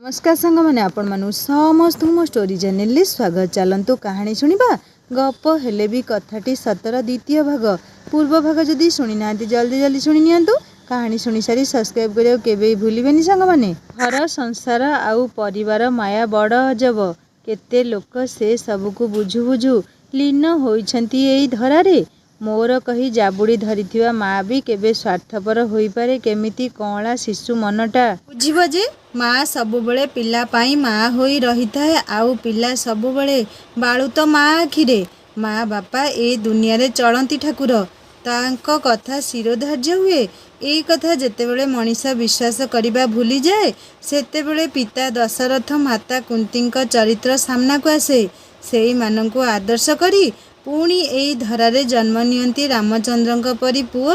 नमस्कार सांग मैंने आपण मानु समस्त मो स्टोरी चैनल स्वागत। चलतु कहानी शुणा गप हेले भी कथाटी सतर द्वितीय भाग पूर्व भाग जदि शुणी ना जल्दी जल्दी शुणी नियंतु। कहानी शुणी सारी सब्सक्राइब करियो केबे भूलिबेनी सांग माने। घर संसार आउ परिवार माया बड़ अजब। केते लोक से सबको बुझु बुझु लीन होइछंती एई धरारे। मोर कही जाबुड़ी धरिथिबा माँ भी केबे स्वार्थपर होई पारे केमिति कौला शिशु मनटा बुझिबो जे माँ सबुबले पिला पाई माँ होई रही थाए आउ पिला सबुबले बाळुत माँ आखिरे। माँ बापा ए दुनिया रे चलंती ठाकुर तांको कथा शिरोधार्य हुए। एई कथा जेतेबेले मनीष विश्वास करिबा भूली जाए सेतेबेले पिता दशरथ माता कुंतींक चरित्र सामना को आसे। सेई मानंकु आदर्श करी पुणी एई धरारे जन्म नियंती रामचंद्रंक परी पुओ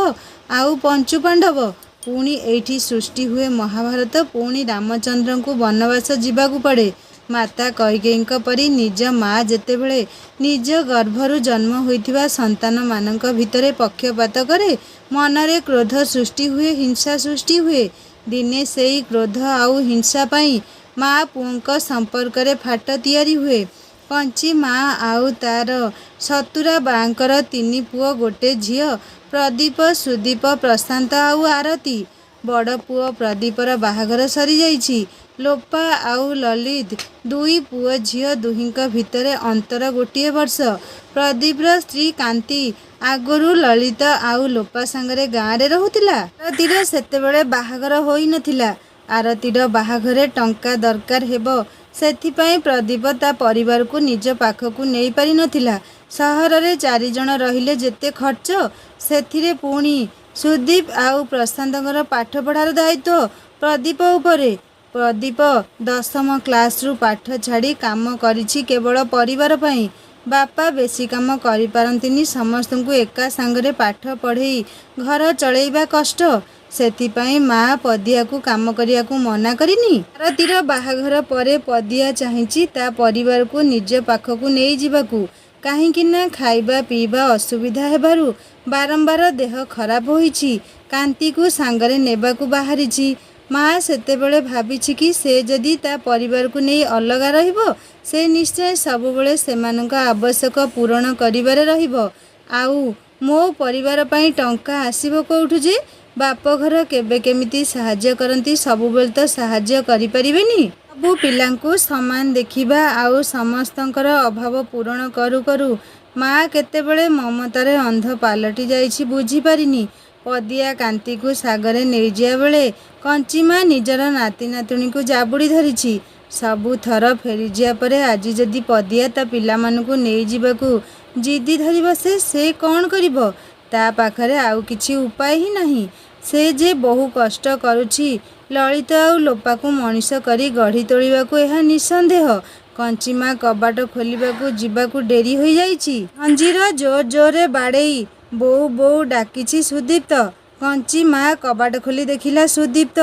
आउ पंचु पांडव। पुणी एठी सृष्टि हुए महाभारत। पुणी रामचंद्रंकु वनवास जीवाकु पड़े। माता कैकेयींक परी निज माँ जेतेबेले निज गर्भरु जन्म होइथिबा संतान मानंक भितरे पक्षपात करे मनरे क्रोध सृष्टि हुए, हिंसा सृष्टि हुए। दिने सेई क्रोध आउ हिंसा पाई माँ पुओंक संपर्क रे फाट तियारी हुए। कंची माँ आउ तार सतुरा बांकर तीनी पुओ गोटे झियो प्रदीप, सुदीप, प्रशांत आउ आरती। बड़ पुओ प्रदीपर बाहाघर सरी जाइछि। लोपा आउ ललित दुई पुओ झियो दुहिंक भितरे अंतर गोटिए वर्ष। प्रदीपर स्त्री कांती आगुरु ललित आउ लोपा सांगरे गाँ रे रहुतिला। आरतीर सेतेबेले बाहाघर होई नथिला। आरतीर बाहाघरे टंका दरकार हेबो सेथिपाई प्रदीप ता परिवार को निज पाखकु नेई पारि नथिला। सहर रे 4 जण रहिले जेते खर्च सेथिरे पुणी सुदीप आउ प्रशांतकर पाठ पढ़ार दायित्व प्रदीप उपरे। प्रदीप 10म क्लास रु पाठ छाड़ी काम करिछि केवल परिवार पाई। बापा बेसी काम करि पारंतिनी। समस्तଙ୍କୁ एका सांगरे पाठ पढ़ेई घर चलेइबा कष्ट। सेथिपाई माँ पदिया को काम करिया को मना करिनी। आरतीर बाहाघर परे पदिया चाहिछि ता परिवार को निज पाखकु नेई जिबाकू। काहेकि ना खाइबा पीबा असुविधा हेबारु बारंबार देह खराब होइछि। कांती को सांगरे नेबाकू बाहारिछि। माँ सेतेबेले भाबिछि कि से जदि ता परिवार को नेई अलगा रहिबो से निश्चय सबुबेले सेमानंक आवश्यक पूरण करिबारे रहिबो। आउ मो परिवार पाई टंका आसीबो कोउठु जे? बाप घर केबे केमिति साहाଯ୍य करंती सबुबेले तो साहाଯ୍य करि परिबेनी। सबु पिलांकु समान देखिबा आउ समस्तंकर अभाव पूरण करू करू माँ केतेबेले ममतारे अंध पालटी जाइछि बुझी पारिनी। पदिया कांती को सागरे नेई जिया बेले कंची माँ निजर नाती नातुणी को जाबुड़ी धरिछि। सबु थर फेरी जिया परे आज जदि पदिया ता पिला मानकु नेई जिबाकू जिद्दी धरि बसे से कौन करिबो? ता पाखरे आउ किछि उपाय ही नहीं। से जे बहु कष्ट करुछि ललित आउ लोपाकू मनीष करी गढ़ी तोलिबाकू एहा निसंदेह। कंची माँ कबाट खोलिबाकू जिबाकू डेरी होई जाइछि। अंजीर जोर जोरे बाड़ेई बोउ बोउ डाकिछि सुदीप्त। कंची माँ कबाट खोली देखिला सुदीप्त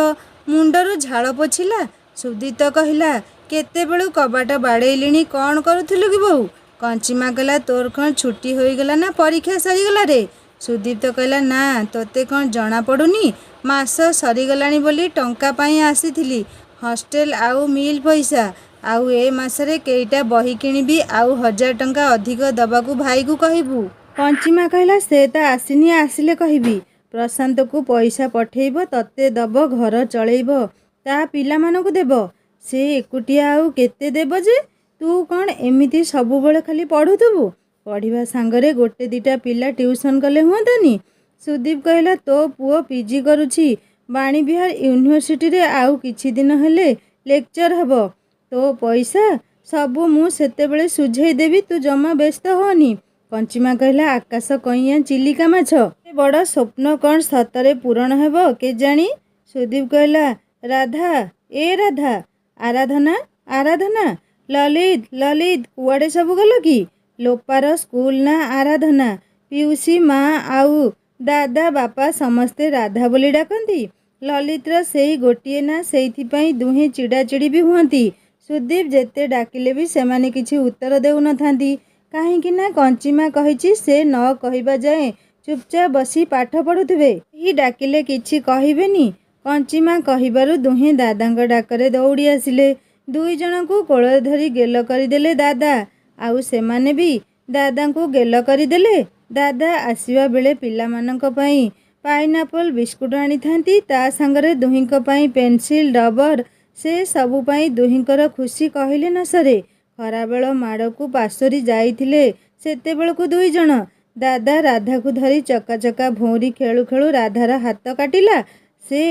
मुंडरू झाड़ पोछिला। सुदीप्त कहिला केतेबेलू कबाट बाड़ेइलिणी कौन करुथिलु कि बोउ? कंची माँ कहला तोर कौन छुट्टी होईगला ना परीक्षा सरीगला रे? सुदीप्त कहला ना तोते कौन जना पड़ुनी मास सरीगलानी बोली टंका पाई आसीथिली हॉस्टेल आउ मिल पैसा आउ ए मासरे केईटा बही किनिबी आउ 1000 टंका अधिक दबाकू भाई को कहिबू। कंची माँ कहला से ता आसीनी आसिले कहिबी। प्रशांत को पैसा पठेइबो तते दब घर चलेइबो ता पिला मानकू देबो। से एकुटिया आउ केते देबो जे? तू कौन एमिति सबुबेले खाली पढ़ुथुबू? पढ़िबा सांगरे गोटे दिटा पिला ट्यूशन कले हुआंतानी। सुदीप कहला तो पुओ पीजी करुछि बाणी बिहार यूनिवर्सिटी रे आउ किछि दिन हेले लेक्चर हबो। तो पैसा सबु मु सेतेबेले सुझेई देबी तू जमा व्यस्त होनी। कंचीमा कहला आकाश कइया चिलिका माछ बड़ स्वप्न कौन सतरे पूरण हेबो केजाणी? सुदीप कहला राधा ए राधा आराधना आराधना ललित ललित कुआडे सब गल कि? लोपार स्कूल ना आराधना पियूसी माँ आउ दादा बापा समस्ते राधा बोली डाकंती। ललितर सेई गोटिए ना सेइथिपाई दुहे चिड़ाचिड़ी भी हुअंती। सुदीप जेते डाकिले भी सेमाने किछि उत्तर देउ नथांती। काहेकि ना कंचीमा कहिछि से न कहिबा जाए चुपचाप बसी पाठ पढ़ुथिबे। ही डाकिले किछि कहिबेनी। କଞ୍ଚିମା କହିବାରୁ ଦୁହେଁ ଦାଦାଙ୍କ ଡାକରେ ଦୌଡ଼ି ଆସିଲେ। ଦୁଇ ଜଣଙ୍କୁ କୋଳରେ ଧରି ଗେଲ କରିଦେଲେ ଦାଦା। ଆଉ ସେମାନେ ବି ଦାଦାଙ୍କୁ ଗେଲ କରିଦେଲେ। ଦାଦା ଆସିବା ବେଳେ ପିଲାମାନଙ୍କ ପାଇଁ ପାଇନାପଲ୍ ବିସ୍କୁଟ ଆଣିଥାନ୍ତି, ତା ସାଙ୍ଗରେ ଦୁହିଁଙ୍କ ପାଇଁ ପେନ୍ସିଲ୍, ରବର, ସେ ସବୁ ପାଇଁ ଦୁହିଁଙ୍କର ଖୁସି କହିଲେ ନ ସରେ। ଖରାବେଳ ମାଡ଼କୁ ପାଶୋରି ଯାଇଥିଲେ ସେତେବେଳକୁ ଦୁଇ ଜଣ। ଦାଦା ରାଧାକୁ ଧରି ଚକା ଚକା ଭଉଁରୀ ଖେଳୁ ଖେଳୁ ରାଧାର ହାତ କାଟିଲା। ସେ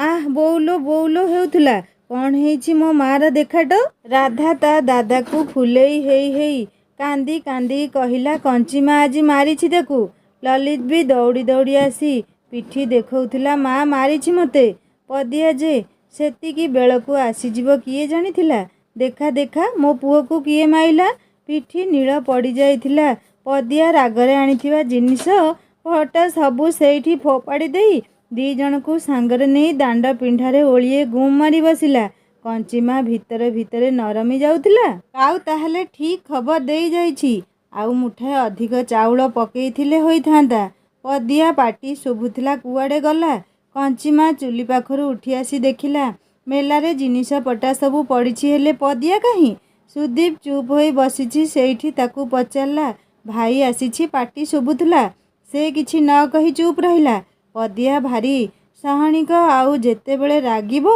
ଆଃ ବୋଉଲୋ ବୋଉଲୋ ହେଉଥିଲା। କ'ଣ ହେଇଛି ମୋ ମା'ର ଦେଖାଟ। ରାଧା ତା ଦାଦାକୁ ଫୁଲେଇ ହେଇ ହେଇ କାନ୍ଦି କାନ୍ଦି କହିଲା, କଞ୍ଚିମା ଆଜି ମାରିଛି ତାକୁ। ଲଲିତ ବି ଦୌଡ଼ି ଦୌଡ଼ି ଆସି ପିଠି ଦେଖଉଥିଲା, ମା ମାରିଛି ମୋତେ। ପଦିଆ ଯେ ସେତିକି ବେଳକୁ ଆସିଯିବ କିଏ ଜାଣିଥିଲା। ଦେଖା ଦେଖା ମୋ ପୁଅକୁ କିଏ ମାଇଲା। ପିଠି ନୀଳ ପଡ଼ିଯାଇଥିଲା। ପଦିଆ ରାଗରେ ଆଣିଥିବା ଜିନିଷ ଫଟା ସବୁ ସେଇଠି ଫୋପାଡ଼ି ଦେଇ ଦି ଜଣଙ୍କୁ ସାଙ୍ଗରେ ନେଇ ଦାଣ୍ଡ ପିଣ୍ଡାରେ ଓଳିଏ ଗୁମ୍ ମାରି ବସିଲା। କଞ୍ଚିମା ଭିତରେ ଭିତରେ ନରମି ଯାଉଥିଲା। ଆଉ ତାହେଲେ ଠିକ୍ ଖବର ଦେଇ ଯାଇଛି। ଆଉ ମୁଠାଏ ଅଧିକ ଚାଉଳ ପକେଇଥିଲେ ହୋଇଥାନ୍ତା। ପଦିଆ ପାଟି ଶୁଭୁଥିଲା କୁଆଡ଼େ ଗଲା। କଞ୍ଚିମା ଚୁଲି ପାଖରୁ ଉଠି ଆସି ଦେଖିଲା ମେଲାରେ ଜିନିଷ ପଟା ସବୁ ପଡ଼ିଛି, ହେଲେ ପଦିଆ କାହିଁ। ସୁଦୀପ ଚୁପ୍ ହୋଇ ବସିଛି ସେଇଠି। ତାକୁ ପଚାରିଲା, ଭାଇ ଆସିଛି। ପାଟି ଶୁଭୁଥିଲା। ସେ କିଛି ନ କହି ଚୁପ୍ ରହିଲା। ପଦିଆ ଭାରି ସାହଣିକ, ଆଉ ଯେତେବେଳେ ରାଗିବ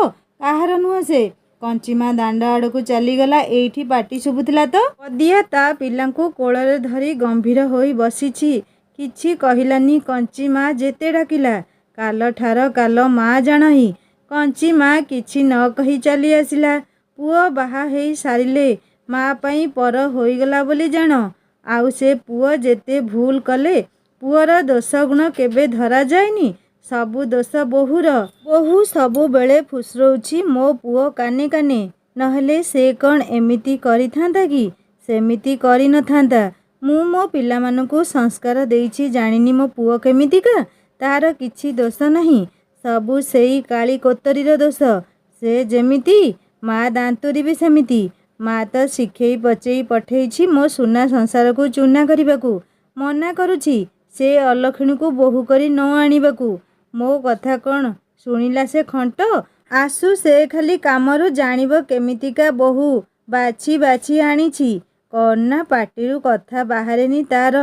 କାହାର ନୁହଁ ସେ। କଞ୍ଚିମା ଦାଣ୍ଡ ଆଡ଼କୁ ଚାଲିଗଲା। ଏଇଠି ପାଟି ଶୁଭୁଥିଲା ତ। ପଦିଆ ତା ପିଲାଙ୍କୁ କୋଳରେ ଧରି ଗମ୍ଭୀର ହୋଇ ବସିଛି। କିଛି କହିଲାନି। କଞ୍ଚିମା ଯେତେ ଡାକିଲା, କାଲଠାର କାଲ ମା ଜାଣହି। କଞ୍ଚିମା କିଛି ନ କହି ଚାଲି ଆସିଲା। ପୁଅ ବାହା ହେଇ ସାରିଲେ ମା ପାଇଁ ପର ହୋଇଗଲା ବୋଲି ଜାଣ। ଆଉ ସେ ପୁଅ ଯେତେ ଭୁଲ କଲେ ପୁଅର ଦୋଷ ଗୁଣ କେବେ ଧରାଯାଏନି। ସବୁ ଦୋଷ ବୋହୂର। ବୋହୂ ସବୁବେଳେ ଫୁସୁରଉଛି ମୋ ପୁଅ କାନେ କାନେ। ନହେଲେ ସେ କ'ଣ ଏମିତି କରିଥାନ୍ତା କି? ସେମିତି କରିନଥାନ୍ତା। ମୁଁ ମୋ ପିଲାମାନଙ୍କୁ ସଂସ୍କାର ଦେଇଛି, ଜାଣିନି ମୋ ପୁଅ କେମିତିକା। ତାର କିଛି ଦୋଷ ନାହିଁ। ସବୁ ସେଇ କାଳି କୋତରୀର ଦୋଷ। ସେ ଯେମିତି, ମା ଦାନ୍ତୁରୀ ବି ସେମିତି। ମା ତ ଶିଖେଇ ପଚେଇ ପଠେଇଛି ମୋ ସୁନା ସଂସାରକୁ ଚୂନା କରିବାକୁ। ମନା କରୁଛି ସେ ଅଲକ୍ଷଣୀକୁ ବୋହୂ କରି ନ ଆଣିବାକୁ। ମୋ କଥା କ'ଣ ଶୁଣିଲା ସେ ଖଣ୍ଟ। ଆସୁ ସେ ଖାଲି କାମରୁ, ଜାଣିବ କେମିତିକା ବୋହୂ ବାଛି ବାଛି ଆଣିଛି। କ'ଣ ନା ପାଟିରୁ କଥା ବାହାରେନି ତାର।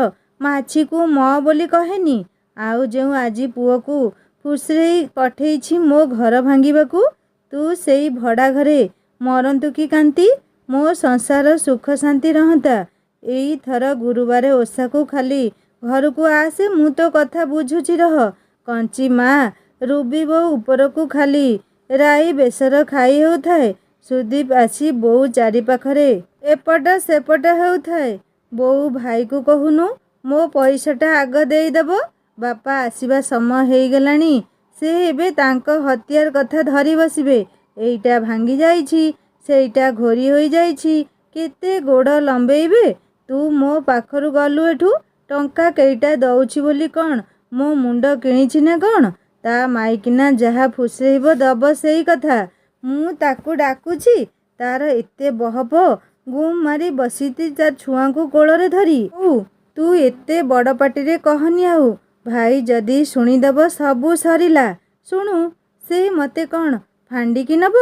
ମାଛିକୁ ମ ବୋଲି କହେନି। ଆଉ ଯେଉଁ ଆଜି ପୁଅକୁ ଫୁସରେଇ ପଠେଇଛି ମୋ ଘର ଭାଙ୍ଗିବାକୁ, ତୁ ସେଇ ଭଡ଼ା ଘରେ ମରନ୍ତୁ କି କାନ୍ତି। ମୋ ସଂସାର ସୁଖ ଶାନ୍ତି ରହନ୍ତା। ଏଇଥର ଗୁରୁବାରେ ଓଷାକୁ ଖାଲି ଘରକୁ ଆସେ, ମୁଁ ତୋ କଥା ବୁଝୁଛି ରହ। କଞ୍ଚିମା ରୁବି ବୋଉ ଉପରକୁ ଖାଲି ରାଇ ବେସର ଖାଇ ହେଉଥାଏ। ସୁଦୀପ ଆସି ବୋଉ ଚାରିପାଖରେ ଏପଟ ସେପଟ ହେଉଥାଏ। ବୋଉ ଭାଇକୁ କହୁନୁ ମୋ ପଇସାଟା ଆଗ ଦେଇଦବ। ବାପା ଆସିବା ସମୟ ହେଇଗଲାଣି। ସେ ଏବେ ତାଙ୍କ ହତିଆର କଥା ଧରି ବସିବେ। ଏଇଟା ଭାଙ୍ଗି ଯାଇଛି, ସେଇଟା ଘୋରି ହୋଇଯାଇଛି। କେତେ ଗୋଡ଼ ଲମ୍ବେଇବେ। ତୁ ମୋ ପାଖରୁ ଗଲୁ ଏଠୁ। ଟଙ୍କା କେଇଟା ଦଉଛି ବୋଲି କ'ଣ ମୋ ମୁଣ୍ଡ କିଣିଛି ନା କ'ଣ? ତା ମାଇକିନା ଯାହା ଫୁସେଇବ ଦବ ସେଇ କଥା। ମୁଁ ତାକୁ ଡାକୁଛି, ତାର ଏତେ ବହପ। ଗୁମ୍ ମାରି ବସିଛି ତା ଛୁଆଙ୍କୁ କୋଳରେ ଧରି। ତୁ ଏତେ ବଡ଼ ପାଟିରେ କହନି ଆଉ। ଭାଇ ଯଦି ଶୁଣିଦବ ସବୁ ସରିଲା। ଶୁଣୁ, ସେ ମୋତେ କ'ଣ ଫାଣ୍ଡିକି ନବ?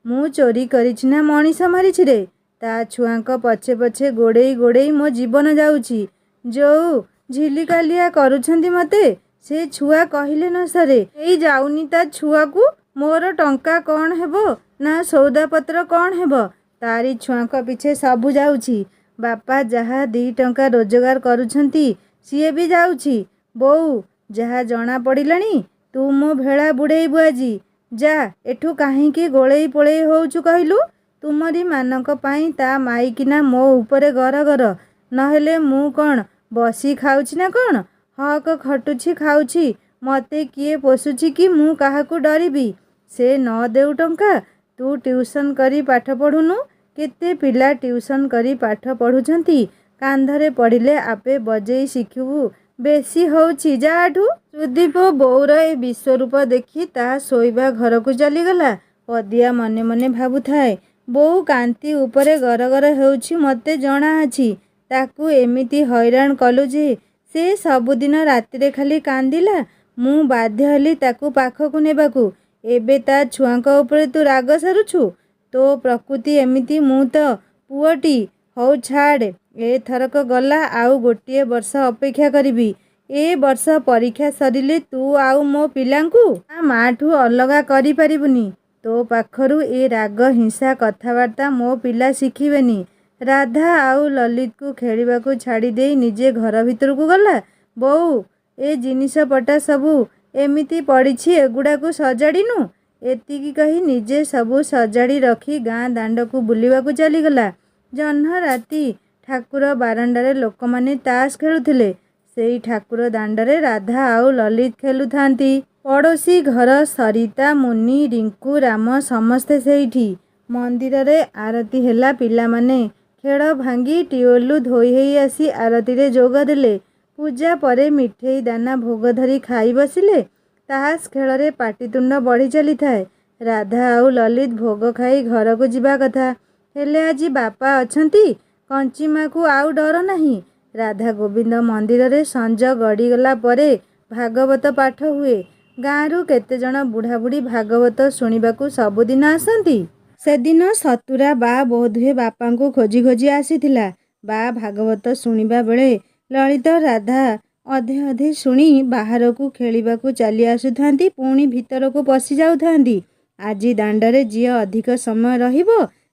ମୁଁ ଚୋରି କରିଛି ନା ମଣିଷ ମାରିଛି ରେ? ତା ଛୁଆଙ୍କ ପଛେ ପଛେ ଗୋଡ଼େଇ ଗୋଡ଼େଇ ମୋ ଜୀବନ ଯାଉଛି। ଯୋଉ ଝିଲିକାଲିଆ କରୁଛନ୍ତି ମୋତେ, ସେ ଛୁଆ କହିଲେ ନ ସରେ। ଏଇ ଯାଉନି ତା ଛୁଆକୁ। ମୋର ଟଙ୍କା କ'ଣ ହେବ ନା ସଉଦାପତ୍ର କ'ଣ ହେବ? ତାରି ଛୁଆଙ୍କ ପିଛେ ସବୁ ଯାଉଛି। ବାପା ଯାହା 2 ଟଙ୍କା ରୋଜଗାର କରୁଛନ୍ତି ସିଏ ବି ଯାଉଛି। ବୋଉ, ଯାହା ଜଣା ପଡ଼ିଲାଣି ତୁ ମୋ ଭେଳା ବୁଡ଼େଇବୁ ଆଜି। ଯା ଏଠୁ। କାହିଁକି ଗୋଳେଇ ପୋଳେଇ ହେଉଛୁ କହିଲୁ? ତୁମରି ମାନଙ୍କ ପାଇଁ ତା ମାଇକିନା ମୋ ଉପରେ ଗରଗର। ନହେଲେ ମୁଁ କ'ଣ ବସି ଖାଉଛି ନା କ'ଣ? ହକ ଖଟୁଛି ଖାଉଛି। ମୋତେ କିଏ ପୋଷୁଛି କି ମୁଁ କାହାକୁ ଡରିବି? ସେ ନ ଦେଉ ଟଙ୍କା। ତୁ ଟ୍ୟୁସନ୍ କରି ପାଠ ପଢ଼ୁନୁ। କେତେ ପିଲା ଟ୍ୟୁସନ୍ କରି ପାଠ ପଢ଼ୁଛନ୍ତି। କାନ୍ଧରେ ପଡ଼ିଲେ ଆପେ ବଜେଇ ଶିଖିବୁ। ବେଶୀ ହେଉଛି, ଯା ଏଠୁ। ସୁଦୀପ ବୋଉର ଏ ବିଶ୍ୱରୂପ ଦେଖି ତା ଶୋଇବା ଘରକୁ ଚାଲିଗଲା। ପଦିଆ ମନେ ମନେ ଭାବୁଥାଏ, ବୋଉ କାନ୍ତି ଉପରେ ଗରଗର ହେଉଛି ମୋତେ ଜଣା ଅଛି। ତାକୁ ଏମିତି ହଇରାଣ କଲୁ ଯେ ସେ ସବୁଦିନ ରାତିରେ ଖାଲି କାନ୍ଦିଲା। ମୁଁ ବାଧ୍ୟ ହେଲି ତାକୁ ପାଖକୁ ନେବାକୁ। ଏବେ ତା ଛୁଆଙ୍କ ଉପରେ ତୁ ରାଗ ସାରୁଛୁ? ତୋ ପ୍ରକୃତି ଏମିତି, ମୁଁ ତ ପୁଅଟି। ହଉ ଛାଡ଼, ଏଥରକ ଗଲା, ଆଉ ଗୋଟିଏ ବର୍ଷ ଅପେକ୍ଷା କରିବି। ଏ ବର୍ଷ ପରୀକ୍ଷା ସରିଲେ ତୁ ଆଉ ମୋ ପିଲାଙ୍କୁ ତା ମାଠୁ ଅଲଗା କରିପାରିବୁନି। ତୋ ପାଖରୁ ଏ ରାଗ ହିଂସା କଥାବାର୍ତ୍ତା ମୋ ପିଲା ଶିଖିବେନି। ରାଧା ଆଉ ଲଲିତକୁ ଖେଳିବାକୁ ଛାଡ଼ି ଦେଇ ନିଜେ ଘର ଭିତରକୁ ଗଲା। ବୋଉ, ଏ ଜିନିଷପଟା ସବୁ ଏମିତି ପଡ଼ିଛି, ଏଗୁଡ଼ାକୁ ସଜାଡ଼ିନୁ। ଏତିକି କହି ନିଜେ ସବୁ ସଜାଡ଼ି ରଖି ଗାଁ ଦାଣ୍ଡକୁ ବୁଲିବାକୁ ଚାଲିଗଲା। ଜହ୍ନ ରାତି। ଠାକୁର ବାରଣ୍ଡାରେ ଲୋକମାନେ ତାସ୍ ଖେଳୁଥିଲେ। ସେଇ ଠାକୁର ଦାଣ୍ଡରେ ରାଧା ଆଉ ଲଲିତ ଖେଳୁଥାନ୍ତି। ପଡ଼ୋଶୀ ଘର ସରିତା, ମୁନି, ରିଙ୍କୁ, ରାମ ସମସ୍ତେ ସେଇଠି। ମନ୍ଦିରରେ ଆରତି ହେଲା। ପିଲାମାନେ ଖେଳ ଭାଙ୍ଗି ଟିୱେଲରୁ ଧୋଇ ହେଇ ଆସି ଆରତିରେ ଯୋଗ ଦେଲେ। ପୂଜା ପରେ ମିଠେଇ ଦାନା ଭୋଗ ଧରି ଖାଇ ବସିଲେ। ତାସ୍ ଖେଳରେ ପାଟିତୁଣ୍ଡ ବଢ଼ି ଚାଲିଥାଏ। ରାଧା ଆଉ ଲଲିତ ଭୋଗ ଖାଇ ଘରକୁ ଯିବା କଥା, ହେଲେ ଆଜି ବାପା ଅଛନ୍ତି। କଞ୍ଚିମାକୁ ଆଉ ଡର ନାହିଁ। ରାଧା ଗୋବିନ୍ଦ ମନ୍ଦିରରେ ସଞ୍ଜ ଗଡ଼ିଗଲା ପରେ ଭାଗବତ ପାଠ ହୁଏ। ଗାଁରୁ କେତେଜଣ ବୁଢ଼ାବୁଢ଼ୀ ଭାଗବତ ଶୁଣିବାକୁ ସବୁଦିନ ଆସନ୍ତି। ସେଦିନ ସତୁରା ବା ବୋଧହୁଏ ବାପାଙ୍କୁ ଖୋଜି ଖୋଜି ଆସିଥିଲା। ବା ଭାଗବତ ଶୁଣିବା ବେଳେ ଲଳିତ ରାଧା ଅଧେ ଅଧେ ଶୁଣି ବାହାରକୁ ଖେଳିବାକୁ ଚାଲି ଆସୁଥାନ୍ତି, ପୁଣି ଭିତରକୁ ପଶି ଯାଉଥାନ୍ତି। ଆଜି ଦାଣ୍ଡରେ ଯିଏ ଅଧିକ ସମୟ ରହିବ,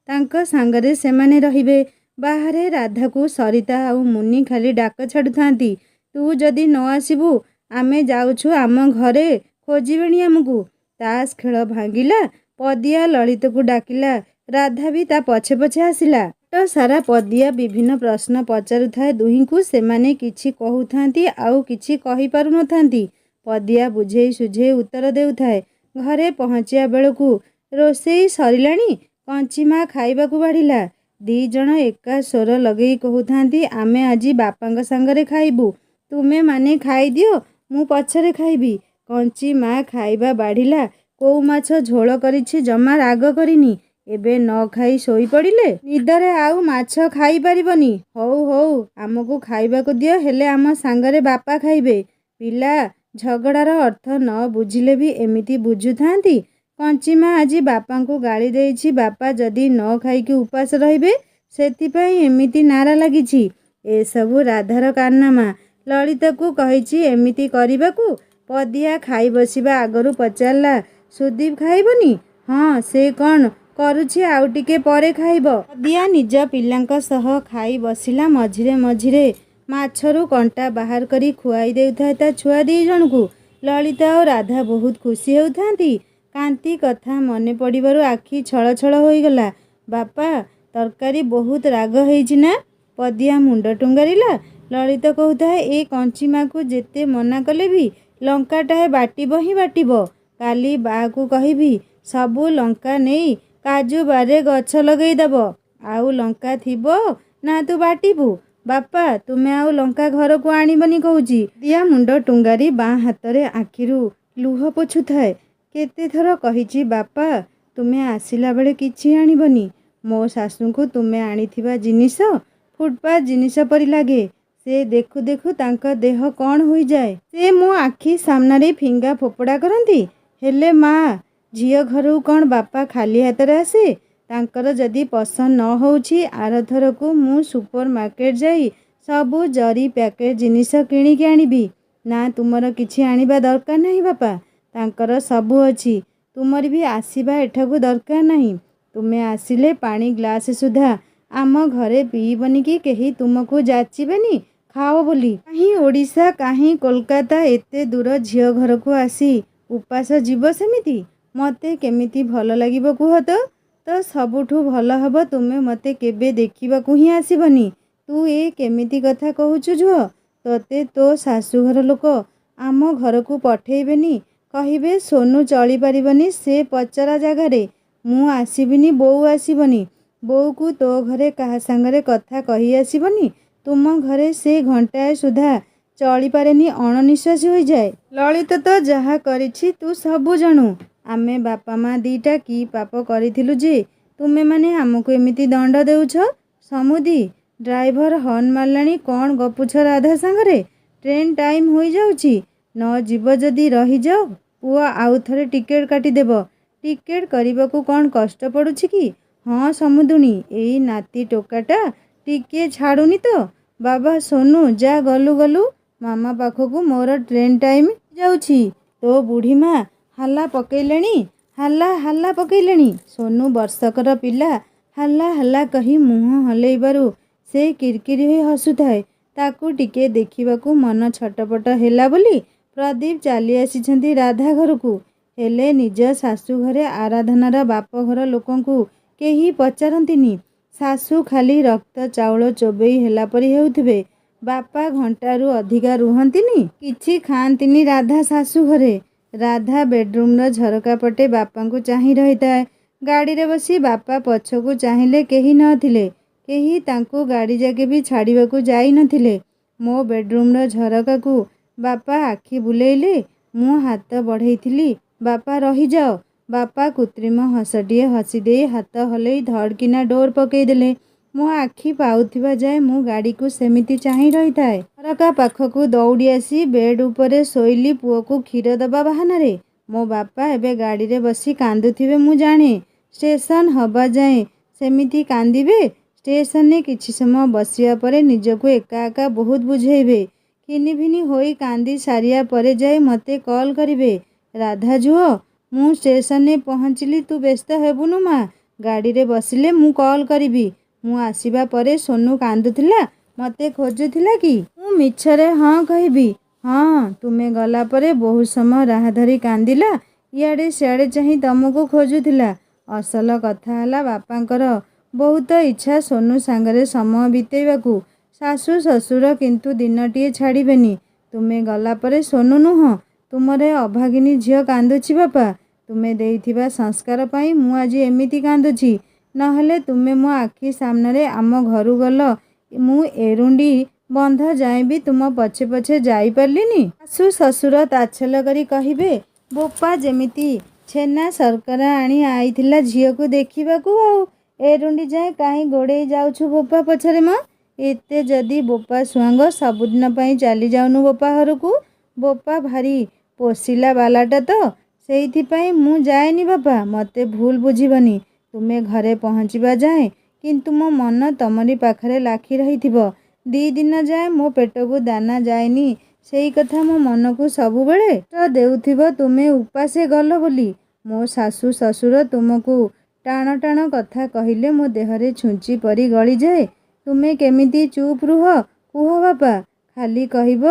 ତାଙ୍କ ସାଙ୍ଗରେ ସେମାନେ ରହିବେ। ବାହାରେ ରାଧାକୁ ସରିତା ଆଉ ମୁନି ଖାଲି ଡାକ ଛାଡ଼ୁଥାନ୍ତି, ତୁ ଯଦି ନ ଆସିବୁ ଆମେ ଯାଉଛୁ, ଆମ ଘରେ ଖୋଜିବେଣି ଆମକୁ। ତାସ୍ ଖେଳ ଭାଙ୍ଗିଲା। ପଦିଆ ଲଳିତକୁ ଡାକିଲା। ରାଧା ବି ତା ପଛେ ପଛେ ଆସିଲା। ବାଟ ସାରା ପଦିଆ ବିଭିନ୍ନ ପ୍ରଶ୍ନ ପଚାରୁଥାଏ ଦୁହିଁଙ୍କୁ। ସେମାନେ କିଛି କହୁଥାନ୍ତି, ଆଉ କିଛି କହିପାରୁନଥାନ୍ତି। ପଦିଆ ବୁଝେଇ ସୁଝେଇ ଉତ୍ତର ଦେଉଥାଏ। ଘରେ ପହଞ୍ଚିବା ବେଳକୁ ରୋଷେଇ ସରିଲାଣି। କଞ୍ଚିମା ଖାଇବାକୁ ବାଢ଼ିଲା। ଦି ଜଣ ଏକା ସ୍ୱର ଲଗେଇ କହୁଥାନ୍ତି, ଆମେ ଆଜି ବାପାଙ୍କ ସାଙ୍ଗରେ ଖାଇବୁ। ତୁମେମାନେ ଖାଇଦିଅ, ମୁଁ ପଛରେ ଖାଇବି। କଞ୍ଚିମା ଖାଇବା ବାଢ଼ିଲା। କୋଉ ମାଛ ଝୋଳ କରିଛି, ଜମା ରାଗ କରିନି। ଏବେ ନ ଖାଇ ଶୋଇପଡ଼ିଲେ ନିଦରେ ଆଉ ମାଛ ଖାଇପାରିବନି। ହଉ ହଉ, ଆମକୁ ଖାଇବାକୁ ଦିଅ, ହେଲେ ଆମ ସାଙ୍ଗରେ ବାପା ଖାଇବେ। ପିଲା ଝଗଡ଼ାର ଅର୍ଥ ନ ବୁଝିଲେ ବି ଏମିତି ବୁଝୁଥାନ୍ତି। କଞ୍ଚିମା ଆଜି ବାପାଙ୍କୁ ଗାଳି ଦେଇଛି। ବାପା ଯଦି ନ ଖାଇକି ଉପାସ ରହିବେ, ସେଥିପାଇଁ ଏମିତି ନାରା ଲାଗିଛି। ଏସବୁ ରାଧାର କାରନାମା। ଲଳିତକୁ କହିଛି ଏମିତି କରିବାକୁ। ପଦିଆ ଖାଇ ବସିବା ଆଗରୁ ପଚାରିଲା, ସୁଦୀପ ଖାଇବନି? ହଁ, ସେ କ'ଣ କରୁଛି, ଆଉ ଟିକେ ପରେ ଖାଇବ। ପଦିଆ ନିଜ ପିଲାଙ୍କ ସହ ଖାଇ ବସିଲା। ମଝିରେ ମଝିରେ ମାଛରୁ କଣ୍ଟା ବାହାର କରି ଖୁଆଇ ଦେଉଥାଏ ତା ଛୁଆ ଦି ଜଣଙ୍କୁ। ଲଳିତ ଆଉ ରାଧା ବହୁତ ଖୁସି ହେଉଥାନ୍ତି। କାନ୍ତି କଥା ମନେ ପଡ଼ିବାରୁ ଆଖି ଛଳ ଛଳ ହୋଇଗଲା। ବାପା, ତରକାରୀ ବହୁତ ରାଗ ହେଇଛି ନା? ପଦିଆ ମୁଣ୍ଡ ଟୁଙ୍ଗାରିଲା। ଲଳିତ କହୁଥାଏ, ଏ କଞ୍ଚିମାକୁ ଯେତେ ମନା କଲେ ବି ଲଙ୍କାଟାଏ ବାଟିବ ହିଁ ବାଟିବ। କାଲି ବାଆକୁ କହିବି, ସବୁ ଲଙ୍କା ନେଇ କାଜୁ ବାରିରେ ଗଛ ଲଗେଇ ଦେବ। ଆଉ ଲଙ୍କା ଥିବ ନା ତୁ ବାଟିବୁ? ବାପା, ତୁମେ ଆଉ ଲଙ୍କା ଘରକୁ ଆଣିବନି କହୁଛି। ଦିଆ ମୁଣ୍ଡ ଟୁଙ୍ଗାରି ବାଁ ହାତରେ ଆଖିରୁ ଲୁହ ପୋଛୁଥାଏ। କେତେଥର କହିଛି, ବାପା, ତୁମେ ଆସିଲା ବେଳେ କିଛି ଆଣିବନି। ମୋ ଶାଶୁଙ୍କୁ ତୁମେ ଆଣିଥିବା ଜିନିଷ ଫୁଟପାତ୍ ଜିନିଷ ପରି ଲାଗେ। ସେ ଦେଖୁ ଦେଖୁ ତାଙ୍କ ଦେହ କ'ଣ ହୋଇଯାଏ। ସେ ମୋ ଆଖି ସାମ୍ନାରେ ଫିଙ୍ଗା ଫୋପଡ଼ା କରନ୍ତି। ହେଲେ ମା, ଝିଅ ଘରକୁ କ'ଣ ବାପା ଖାଲି ହାତରେ ଆସେ? ତାଙ୍କର ଯଦି ପସନ୍ଦ ନ ହେଉଛି, ଆରଥରକୁ ମୁଁ ସୁପର ମାର୍କେଟ ଯାଇ ସବୁ ଜରି ପ୍ୟାକେଟ ଜିନିଷ କିଣିକି ଆଣିବି। ନା, ତୁମର କିଛି ଆଣିବା ଦରକାର ନାହିଁ ବାପା। ତାଙ୍କର ସବୁ ଅଛି। ତୁମର ବି ଆସିବା ଏଠାକୁ ଦରକାର ନାହିଁ। ତୁମେ ଆସିଲେ ପାଣି ଗ୍ଲାସ ସୁଦ୍ଧା ଆମ ଘରେ ପିଇବନି କି କେହି ତୁମକୁ ଯାଚିବେନି ଖାଅ ବୋଲି। କାହିଁ ଓଡ଼ିଶା, କାହିଁ କୋଲକାତା, ଏତେ ଦୂର ଝିଅ ଘରକୁ ଆସି ଉପାସ ଯିବ ସେମିତି? ମୋତେ କେମିତି ଭଲ ଲାଗିବ କୁହ ତ? ସବୁଠୁ ଭଲ ହେବ ତୁମେ ମୋତେ କେବେ ଦେଖିବାକୁ ହିଁ ଆସିବନି। ତୁ ଏ କେମିତି କଥା କହୁଛୁ ଝୁଅ? ତୋତେ ତୋ ଶାଶୁଘର ଲୋକ ଆମ ଘରକୁ ପଠେଇବେନି। କହିବେ ସୋନୁ ଚଳିପାରିବନି ସେ ପଚରା ଜାଗାରେ। ମୁଁ ଆସିବିନି, ବୋଉ ଆସିବନି। ବୋଉକୁ ତୋ ଘରେ କାହା ସାଙ୍ଗରେ କଥା କହି ଆସିବନି। ତୁମ ଘରେ ସେ ଘଣ୍ଟାଏ ସୁଦ୍ଧା ଚଳିପାରେନି, ଅଣନିଶ୍ୱାସୀ ହୋଇଯାଏ। ଲଳିତ ତ ଯାହା କରିଛି ତୁ ସବୁ ଜାଣୁ। ଆମେ ବାପା ମା ଦିଟା କି ପାପ କରିଥିଲୁ ଯେ ତୁମେମାନେ ଆମକୁ ଏମିତି ଦଣ୍ଡ ଦେଉଛ? ସମୁଦି, ଡ୍ରାଇଭର ହର୍ନ ମାରିଲାଣି, କ'ଣ ଗପୁଛ ରାଧା ସାଙ୍ଗରେ? ଟ୍ରେନ୍ ଟାଇମ୍ ହୋଇଯାଉଛି। ନ ଯିବ ଯଦି ରହିଯାଅ। ପୁଅ ଆଉ ଥରେ ଟିକେଟ୍ କାଟିଦେବ। ଟିକେଟ୍ କରିବାକୁ କ'ଣ କଷ୍ଟ ପଡ଼ୁଛି କି? ହଁ ସମୁଦୁଣୀ, ଏଇ ନାତି ଟୋକାଟା ଟିକିଏ ଛାଡ଼ୁନି ତ। ବାବା ସୋନୁ, ଯା ଗଲୁ ଗଲୁ, ମାମା ପାଖକୁ ମୋର ଟ୍ରେନ୍ ଟାଇମ୍ ଯାଉଛି। ତୋ ବୁଢ଼ୀମା ହାଲ୍ଲା ପକେଇଲେଣି, ହାଲ୍ଲା ପକେଇଲେଣି। ସୋନୁ ବର୍ଷକର ପିଲା, ହାଲ୍ଲା କହି ମୁହଁ ହଲେଇବାରୁ ସେ କିରିକିରି ହୋଇ ହସୁଥାଏ। ତାକୁ ଟିକେ ଦେଖିବାକୁ ମନ ଛଟପଟ ହେଲା ବୋଲି ପ୍ରଦୀପ ଚାଲି ଆସିଛନ୍ତି ରାଧା ଘରକୁ। ହେଲେ ନିଜ ଶାଶୁ ଘରେ ଆରାଧନାର ବାପଘର ଲୋକଙ୍କୁ କେହି ପଚାରନ୍ତିନି। ଶାଶୁ ଖାଲି ରକ୍ତ ଚାଉଳ ଚୋବେଇ ହେଲା ପରି ହେଉଥିବେ। ବାପା ଘଣ୍ଟାରୁ ଅଧିକା ରୁହନ୍ତିନି, କିଛି ଖାଆନ୍ତିନି ରାଧା ଶାଶୁ ଘରେ। ରାଧା ବେଡ୍ରୁମ୍ର ଝରକା ପଟେ ବାପାଙ୍କୁ ଚାହିଁ ରହିଥାଏ। ଗାଡ଼ିରେ ବସି ବାପା ପଛକୁ ଚାହିଁଲେ କେହି ନଥିଲେ। କେହି ତାଙ୍କୁ ଗାଡ଼ି ଯାକେ ବି ଛାଡ଼ିବାକୁ ଯାଇ ନଥିଲେ। ମୋ ବେଡ୍ରୁମ୍ର ଝରକାକୁ ବାପା ଆଖି ବୁଲେଇଲେ। ମୁଁ ହାତ ବଢ଼େଇଥିଲି, ବାପା ରହିଯାଅ। ବାପା କୃତ୍ରିମ ହସଟିଏ ହସିଦେଇ ହାତ ହଲେଇ ଧଡ଼କିନା ଡୋର୍ ପକେଇଦେଲେ। ମୋ ଆଖି ପାଉଥିବା ଯାଏ ମୁଁ ଗାଡ଼ିକୁ ସେମିତି ଚାହିଁ ରହିଥାଏ। ଝରକା ପାଖକୁ ଦୌଡ଼ି ଆସି ବେଡ୍ ଉପରେ ଶୋଇଲି ପୁଅକୁ କ୍ଷୀର ଦେବା ବାହାନାରେ। ମୋ ବାପା ଏବେ ଗାଡ଼ିରେ ବସି କାନ୍ଦୁଥିବେ ମୁଁ ଜାଣେ। ଷ୍ଟେସନ୍ ହବା ଯାଏଁ ସେମିତି କାନ୍ଦିବେ। ଷ୍ଟେସନରେ କିଛି ସମୟ ବସିବା ପରେ ନିଜକୁ ଏକା ବହୁତ ବୁଝେଇବେ। ଖିନିଭିନି ହୋଇ କାନ୍ଦି ସାରିବା ପରେ ଯାଇ ମୋତେ କଲ୍ କରିବେ। ରାଧା ଝୁଅ, ମୁଁ ଷ୍ଟେସନରେ ପହଞ୍ଚିଲି, ତୁ ବ୍ୟସ୍ତ ହେବୁନୁ ମା। ଗାଡ଼ିରେ ବସିଲେ ମୁଁ କଲ୍ କରିବି। ମୁଁ ଆସିବା ପରେ ସୋନୁ କାନ୍ଦୁଥିଲା, ମୋତେ ଖୋଜୁଥିଲା କି? ମୁଁ ମିଛରେ ହଁ କହିବି। ହଁ, ତୁମେ ଗଲା ପରେ ବହୁତ ସମୟ ରାହ ଧରି କାନ୍ଦିଲା, ଇଆଡ଼େ ସିଆଡ଼େ ଚାହିଁ ତମକୁ ଖୋଜୁଥିଲା। ଅସଲ କଥା ହେଲା ବାପାଙ୍କର ବହୁତ ଇଚ୍ଛା ସୋନୁ ସାଙ୍ଗରେ ସମୟ ବିତେଇବାକୁ। ଶାଶୁ ଶ୍ୱଶୁର କିନ୍ତୁ ଦିନଟିଏ ଛାଡ଼ିବେନି। ତୁମେ ଗଲା ପରେ ସୋନୁ ନୁହଁ, ତୁମର ଏ ଅଭାଗିନୀ ଝିଅ କାନ୍ଦୁଛି ବାପା। ତୁମେ ଦେଇଥିବା ସଂସ୍କାର ପାଇଁ ମୁଁ ଆଜି ଏମିତି କାନ୍ଦୁଛି। ନହେଲେ ତୁମେ ମୋ ଆଖି ସାମ୍ନାରେ ଆମ ଘରୁ ଗଲ, ମୁଁ ଏରୁଣ୍ଡି ବନ୍ଧ ଯାଏଁ ବି ତୁମ ପଛେ ପଛେ ଯାଇପାରିଲିନି। ଶାଶୁ ଶ୍ୱଶୁର ତାଚ୍ଛଲ୍ୟ କରି କହିବେ, ବୋପା ଯେମିତି ଛେନା ଶର୍କରା ଆଣି ଆଇଥିଲା ଝିଅକୁ ଦେଖିବାକୁ, ଆଉ ଏରୁଣ୍ଡି ଯାଏଁ କାହିଁ ଗୋଡ଼େଇ ଯାଉଛୁ ବୋପା ପଛରେ ମ? ଏତେ ଯଦି ବୋପା ସୁଆଙ୍ଗ, ସବୁଦିନ ପାଇଁ ଚାଲି ଯାଉନୁ ବୋପା ଘରକୁ। ବୋପା ଭାରି ପୋଷିଲା ବାଲାଟା ତ, ସେଇଥିପାଇଁ ମୁଁ ଯାଏନି ବାପା। ମୋତେ ଭୁଲ ବୁଝିବନି। ତୁମେ ଘରେ ପହଞ୍ଚିବା ଯାଏଁ କିନ୍ତୁ ମୋ ମନ ତମରି ପାଖରେ ଲାଖି ରହିଥିବ। 2 ଦିନ ଯାଏଁ ମୋ ପେଟକୁ ଦାନା ଯାଏନି, ସେଇ କଥା ମୋ ମନକୁ ସବୁବେଳେ କଷ୍ଟ ଦେଉଥିବ ତୁମେ ଉପାସେ ଗଲ ବୋଲି। ମୋ ଶାଶୁ ଶ୍ୱଶୁର ତୁମକୁ ଟାଣ ଟାଣ କଥା କହିଲେ ମୋ ଦେହରେ ଛୁଞ୍ଚି ପରି ଗଳିଯାଏ। ତୁମେ କେମିତି ଚୁପ୍ ରୁହ, କୁହ ବାପା। ଖାଲି କହିବ,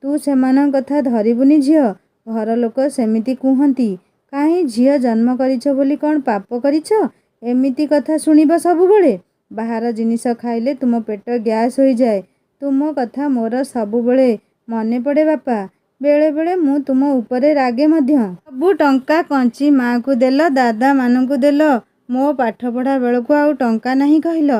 ତୁ ସେମାନଙ୍କ କଥା ଧରିବୁନି ଝିଅ। ଘର ଲୋକ ସେମିତି କୁହନ୍ତି। କାହିଁ ଝିଅ ଜନ୍ମ କରିଛ ବୋଲି କ'ଣ ପାପ କରିଛ? ଏମିତି କଥା ଶୁଣିବ ସବୁବେଳେ। ବାହାର ଜିନିଷ ଖାଇଲେ ତୁମ ପେଟ ଗ୍ୟାସ୍ ହୋଇଯାଏ। ତୁମ କଥା ମୋର ସବୁବେଳେ ମନେ ପଡ଼େ ବାପା। ବେଳେ ବେଳେ ମୁଁ ତୁମ ଉପରେ ରାଗେ ମଧ୍ୟ। ସବୁ ଟଙ୍କା କଞ୍ଚି ମା'କୁ ଦେଲ, ଦାଦାମାନଙ୍କୁ ଦେଲ। ମୋ ପାଠପଢ଼ା ବେଳକୁ ଆଉ ଟଙ୍କା ନାହିଁ କହିଲ।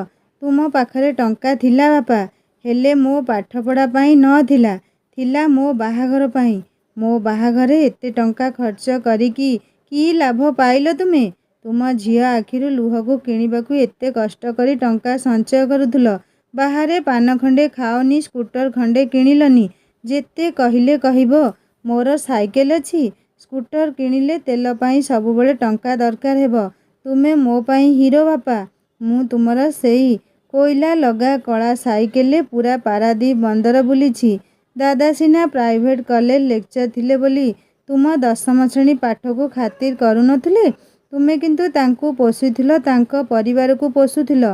ତୁମ ପାଖରେ ଟଙ୍କା ଥିଲା ବାପା, ହେଲେ ମୋ ପାଠପଢ଼ା ପାଇଁ ନଥିଲା, ଥିଲା ମୋ ବାହାଘର ପାଇଁ। ମୋ ବାହାଘରେ ଏତେ ଟଙ୍କା ଖର୍ଚ୍ଚ କରିକି କି ଲାଭ ପାଇଲ ତୁମେ? ତୁମ ଝିଅ ଆଖିରୁ ଲୁହକୁ କିଣିବାକୁ ଏତେ କଷ୍ଟ କରି ଟଙ୍କା ସଞ୍ଚୟ କରୁଥିଲ। ବାହାରେ ପାନ ଖଣ୍ଡେ ଖାଅନି, ସ୍କୁଟର ଖଣ୍ଡେ କିଣିଲନି। ଯେତେ କହିଲେ କହିବ, ମୋର ସାଇକେଲ ଅଛି। ସ୍କୁଟର କିଣିଲେ ତେଲ ପାଇଁ ସବୁବେଳେ ଟଙ୍କା ଦରକାର ହେବ। ତୁମେ ମୋ ପାଇଁ ହିରୋ ବାପା। ମୁଁ ତୁମର ସେଇ କୋଇଲା ଲଗା କଳା ସାଇକେଲରେ ପୁରା ପାରାଦୀପ ବନ୍ଦର ବୁଲିଛି। ଦାଦା ସିନା ପ୍ରାଇଭେଟ୍ କଲେଜ ଲେକ୍ଚର ଥିଲେ ବୋଲି ତୁମ 10ମ ଶ୍ରେଣୀ ପାଠକୁ ଖାତିର କରୁନଥିଲେ। ତୁମେ କିନ୍ତୁ ତାଙ୍କୁ ପୋଷୁଥିଲ, ତାଙ୍କ ପରିବାରକୁ ପୋଷୁଥିଲ।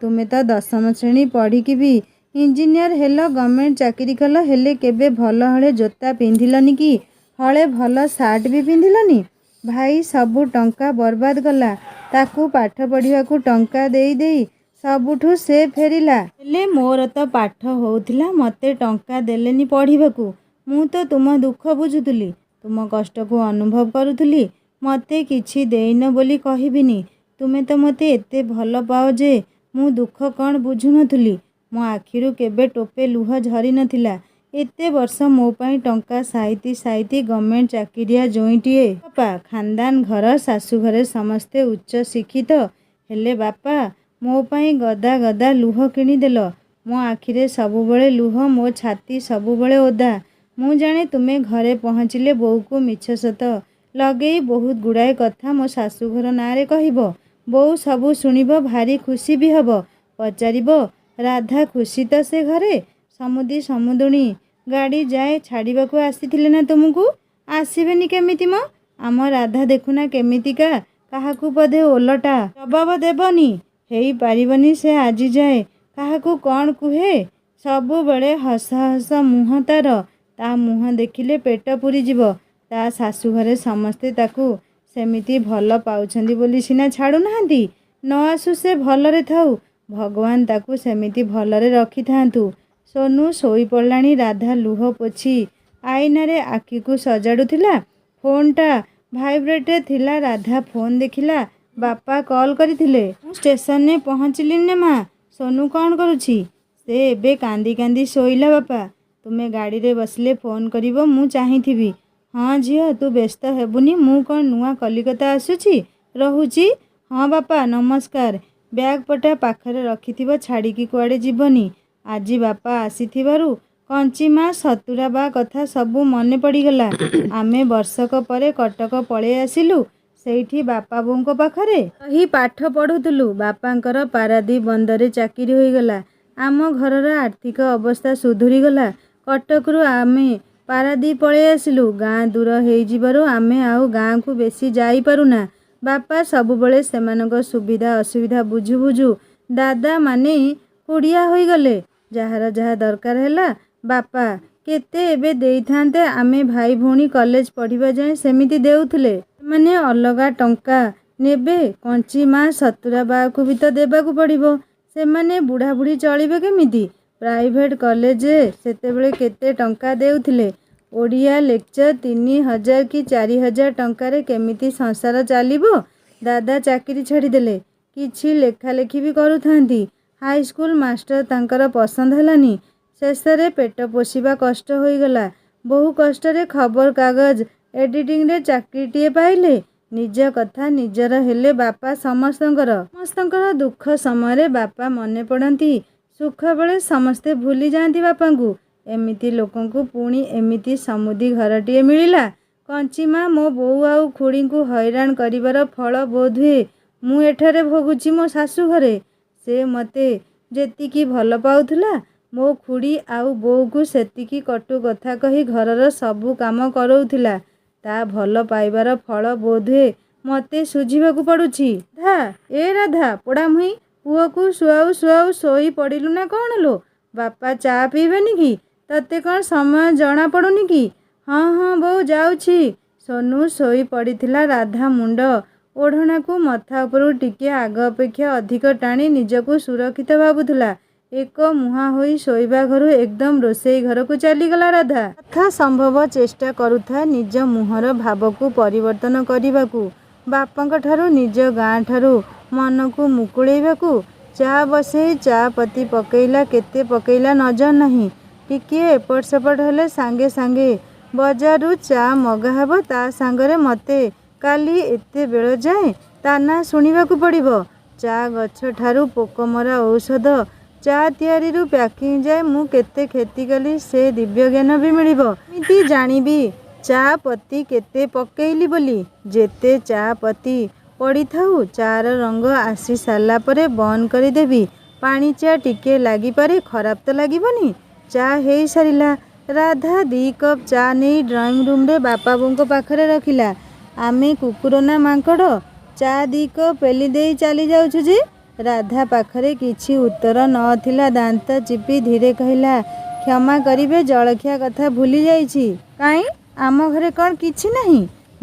ତୁମେ ତ 10ମ ଶ୍ରେଣୀ ପଢ଼ିକି ବି ଇଞ୍ଜିନିୟର ହେଲ, ଗଭର୍ଣ୍ଣମେଣ୍ଟ ଚାକିରି କଲ, ହେଲେ କେବେ ଭଲ ହଳେ ଜୋତା ପିନ୍ଧିଲନି କି ହଳେ ଭଲ ସାର୍ଟ ବି ପିନ୍ଧିଲନି। ଭାଇ ସବୁ ଟଙ୍କା ବର୍ବାଦ କଲା। ତାକୁ ପାଠ ପଢ଼ିବାକୁ ଟଙ୍କା ଦେଇ ଦେଇ ସବୁଠୁ ସେ ଫେରିଲା। ହେଲେ ମୋର ତ ପାଠ ହଉଥିଲା, ମୋତେ ଟଙ୍କା ଦେଲେନି ପଢ଼ିବାକୁ। ମୁଁ ତ ତୁମ ଦୁଃଖ ବୁଝୁଥିଲି, ତୁମ କଷ୍ଟକୁ ଅନୁଭବ କରୁଥିଲି। ମୋତେ କିଛି ଦେଇନ ବୋଲି କହିବିନି। ତୁମେ ତ ମୋତେ ଏତେ ଭଲ ପାଅ ଯେ ମୁଁ ଦୁଃଖ କ'ଣ ବୁଝୁନଥିଲି। ମୋ ଆଖିରୁ କେବେ ଟୋପେ ଲୁହ ଝରି ନଥିଲା। ଏତେ ବର୍ଷ ମୋ ପାଇଁ ଟଙ୍କା ସାଇତି ସାଇତି ଗଭର୍ଣ୍ଣମେଣ୍ଟ ଚାକିରିଆ ଜୋଇଁଟିଏ। ବାପା ଖାନଦାନ ଘର, ଶାଶୁ ଘରେ ସମସ୍ତେ ଉଚ୍ଚ ଶିକ୍ଷିତ। ହେଲେ ବାପା ମୋ ପାଇଁ ଗଦା ଗଦା ଲୁହ କିଣିଦେଲ। ମୋ ଆଖିରେ ସବୁବେଳେ ଲୁହ, ମୋ ଛାତି ସବୁବେଳେ ଓଦା। ମୁଁ ଜାଣେ ତୁମେ ଘରେ ପହଞ୍ଚିଲେ ବୋଉକୁ ମିଛ ସତ ଲଗେଇ ବହୁତ ଗୁଡ଼ାଏ କଥା ମୋ ଶାଶୁଘର ନାଁରେ କହିବ। ବୋଉ ସବୁ ଶୁଣିବ, ଭାରି ଖୁସି ବି ହବ। ପଚାରିବ, ରାଧା ଖୁସି ତ ସେ ଘରେ? ସମୁଦି ସମୁଦୁଣୀ ଗାଡ଼ି ଯାଏ ଛାଡ଼ିବାକୁ ଆସିଥିଲେ ନା ତୁମକୁ? ଆସିବେନି କେମିତି ମ? ଆମ ରାଧା ଦେଖୁନା କେମିତିକା, କାହାକୁ ବୋଧେ ଓଲଟା ଜବାବ ଦେବନି। ହେଇପାରିବନି ସେ ଆଜି ଯାଏ କାହାକୁ କ'ଣ କୁହେ। ସବୁବେଳେ ହସ ହସ ମୁହଁ ତା'ର। ତା ମୁହଁ ଦେଖିଲେ ପେଟ ପୁରିଯିବ। ତା ଶାଶୁଘରେ ସମସ୍ତେ ତାକୁ ସେମିତି ଭଲ ପାଉଛନ୍ତି ବୋଲି ସିନା ଛାଡ଼ୁନାହାନ୍ତି। ନ ଆସୁ ସେ ଭଲରେ ଥାଉ। ଭଗବାନ ତାକୁ ସେମିତି ଭଲରେ ରଖିଥାନ୍ତୁ। ସୋନୁ ଶୋଇପଡ଼ିଲାଣି। ରାଧା ଲୁହ ପୋଛି ଆଇନାରେ ଆଖିକୁ ସଜାଡ଼ୁଥିଲା। ଫୋନ୍ଟା ଭାଇବ୍ରେଟ୍ରେ ଥିଲା। ରାଧା ଫୋନ୍ ଦେଖିଲା। ବାପା କଲ୍ କରିଥିଲେ। ମୁଁ ଷ୍ଟେସନରେ ପହଞ୍ଚିଲିଣି ମା। ସୋନୁ କ'ଣ କରୁଛି? ସେ ଏବେ କାନ୍ଦି କାନ୍ଦି ଶୋଇଲା ବାପା। ତୁମେ ଗାଡ଼ିରେ ବସିଲେ ଫୋନ୍ କରିବ, ମୁଁ ଚାହିଁଥିବି। ହଁ ଝିଅ, ତୁ ବ୍ୟସ୍ତ ହେବୁନି। ମୁଁ କ'ଣ ନୂଆ କଲିକତା ଆସୁଛି? ରହୁଛି। ହଁ ବାପା ନମସ୍କାର। ବ୍ୟାଗ୍ ପଟା ପାଖରେ ରଖିଥିବ, ଛାଡ଼ିକି କୁଆଡ଼େ ଯିବନି। ଆଜି ବାପା ଆସିଥିବାରୁ କଞ୍ଚିମା ସତୁରାବା କଥା ସବୁ ମନେ ପଡ଼ିଗଲା। ଆମେ ବର୍ଷକ ପରେ କଟକ ପଳେଇ ଆସିଲୁ। ସେଇଠି ବାପା ବୋଉଙ୍କ ପାଖରେ ରହି ପାଠ ପଢ଼ୁଥିଲୁ। ବାପାଙ୍କର ପାରାଦୀପ ବନ୍ଦରରେ ଚାକିରି ହୋଇଗଲା। ଆମ ଘରର ଆର୍ଥିକ ଅବସ୍ଥା ସୁଧୁରିଗଲା। କଟକରୁ ଆମେ ପାରାଦୀପ ପଳେଇ ଆସିଲୁ। ଗାଁ ଦୂର ହେଇଯିବାରୁ ଆମେ ଆଉ ଗାଁକୁ ବେଶି ଯାଇପାରୁନା। ବାପା ସବୁବେଳେ ସେମାନଙ୍କ ସୁବିଧା ଅସୁବିଧା ବୁଝୁ ବୁଝୁ ଦାଦା ମାନେ କୁଡ଼ିଆ ହୋଇଗଲେ। ଯାହାର ଯାହା ଦରକାର ହେଲା ବାପା କେତେ ଏବେ ଦେଇଥାନ୍ତେ। ଆମେ ଭାଇ ଭଉଣୀ କଲେଜ ପଢ଼ିବା ଯାଏଁ ସେମିତି ଦେଉଥିଲେ। ସେମାନେ ଅଲଗା ଟଙ୍କା ନେବେ। କଞ୍ଚିମା ସତୁରାବାକୁ ବି ତ ଦେବାକୁ ପଡ଼ିବ। ସେମାନେ ବୁଢ଼ାବୁଢ଼ୀ ଚଳିବେ କେମିତି? ପ୍ରାଇଭେଟ୍ କଲେଜରେ ସେତେବେଳେ କେତେ ଟଙ୍କା ଦେଉଥିଲେ। ଓଡ଼ିଆ ଲେକ୍ଚର 3,000 କି 4,000 ଟଙ୍କାରେ କେମିତି ସଂସାର ଚାଲିବ? ଦାଦା ଚାକିରି ଛାଡ଼ିଦେଲେ। କିଛି ଲେଖାଲେଖି ବି କରୁଥାନ୍ତି। ହାଇସ୍କୁଲ ମାଷ୍ଟର ତାଙ୍କର ପସନ୍ଦ ହେଲାନି। ଶେଷରେ ପେଟ ପୋଷିବା କଷ୍ଟ ହୋଇଗଲା। ବହୁ କଷ୍ଟରେ ଖବରକାଗଜ ଏଡ଼ିଟିଂରେ ଚାକିରିଟିଏ ପାଇଲେ। ନିଜ କଥା ନିଜର ହେଲେ ବାପା ସମସ୍ତଙ୍କର ଦୁଃଖ ସମୟରେ ବାପା ମନେ ପଡ଼ନ୍ତି। ସୁଖ ବେଳେ ସମସ୍ତେ ଭୁଲି ଯାଆନ୍ତି ବାପାଙ୍କୁ। ଏମିତି ଲୋକଙ୍କୁ ପୁଣି ଏମିତି ସମୁଦି ଘରଟିଏ ମିଳିଲା। କଞ୍ଚିମା ମୋ ବୋଉ ଆଉ ଖୁଡ଼ୀଙ୍କୁ ହଇରାଣ କରିବାର ଫଳ ବୋଧହୁଏ ମୁଁ ଏଠାରେ ଭୋଗୁଛି ମୋ ଶାଶୁଘରେ। ସେ ମୋତେ ଯେତିକି ଭଲ ପାଉଥିଲା, ମୋ ଖୁଡ଼ୀ ଆଉ ବୋଉକୁ ସେତିକି କଟୁ କଥା କହି ଘରର ସବୁ କାମ କରଉଥିଲା। ତା ଭଲ ପାଇବାର ଫଳ ବୋଧହୁଏ ମୋତେ ଶୁଝିବାକୁ ପଡ଼ୁଛି। ରାଧା ପୋଡ଼ାମୁହିଁ, ପୁଅକୁ ଶୁଆଉ ଶୁଆଉ ଶୋଇ ପଡ଼ିଲୁ ନା କ'ଣ ଲୋ? ବାପା ଚା ପିଇବେନି କି? ତତେ କ'ଣ ସମୟ ଜଣା ପଡ଼ୁନି କି? ହଁ ହଁ ବୋଉ ଯାଉଛି। ସୋନୁ ଶୋଇ ପଡ଼ିଥିଲା। ରାଧା ମୁଣ୍ଡ ଓଢ଼ଣାକୁ ମଥା ଉପରୁ ଟିକିଏ ଆଗ ଅପେକ୍ଷା ଅଧିକ ଟାଣି ନିଜକୁ ସୁରକ୍ଷିତ ଭାବୁଥିଲା। ଏକ ମୁହାଁ ହୋଇ ଶୋଇବା ଘରୁ ଏକଦମ୍ ରୋଷେଇ ଘରକୁ ଚାଲିଗଲା ରାଧା। ଯଥା ସମ୍ଭବ ଚେଷ୍ଟା କରୁଥାଏ ନିଜ ମୁହଁର ଭାବକୁ ପରିବର୍ତ୍ତନ କରିବାକୁ। ବାପାଙ୍କ ଠାରୁ ନିଜ ଗାଁ ଠାରୁ ମନକୁ ମୁକୁଳେଇବାକୁ। ଚା ବସେଇ ଚା ପତି ପକେଇଲା କେତେ ପକେଇଲା ନଜର ନାହିଁ। ଟିକିଏ ଏପଟ ସେପଟ ହେଲେ ସାଙ୍ଗେ ସାଙ୍ଗେ ବଜାରରୁ ଚା ମଗା ହେବ। ତା ସାଙ୍ଗରେ ମୋତେ କାଲି ଏତେ ବେଳ ଯାଏଁ ତାନା ଶୁଣିବାକୁ ପଡ଼ିବ। ଚା ଗଛ ଠାରୁ ପୋକମରା ଔଷଧ, ଚା ତିଆରିରୁ ପ୍ୟାକିଂ ଯାଏ ମୁଁ କେତେ କ୍ଷତି କଲି ସେ ଦିବ୍ୟଜ୍ଞାନ ବି ମିଳିବ। ଏମିତି ଜାଣିବି ଚା ପତି କେତେ ପକେଇଲି ବୋଲି। ଯେତେ ଚା ପତି ପଡ଼ିଥାଉ, ଚାର ରଙ୍ଗ ଆସି ସାରିଲା ପରେ ବନ୍ଦ କରିଦେବି। ପାଣି ଚା ଟିକେ ଲାଗିପାରେ, ଖରାପ ତ ଲାଗିବନି। ଚା ହେଇସାରିଲା। ରାଧା 2 କପ୍ ଚା ନେଇ ଡ୍ରଇଂ ରୁମ୍ରେ ବାପା ବୋଉଙ୍କ ପାଖରେ ରଖିଲା। ଆମେ କୁକୁର ନା ମାଙ୍କଡ଼? ଚା 2 କପ୍ ପେଲି ଦେଇ ଚାଲି ଯାଉଛୁ ଯେ? ରାଧା ପାଖରେ କିଛି ଉତ୍ତର ନ ଥିଲା। ଦାନ୍ତ ଚିପି ଧୀରେ କହିଲା, କ୍ଷମା କରିବେ, ଜଳଖିଆ କଥା ଭୁଲି ଯାଇଛି। କାହିଁ, ଆମ ଘରେ କ'ଣ କିଛି ନାହିଁ?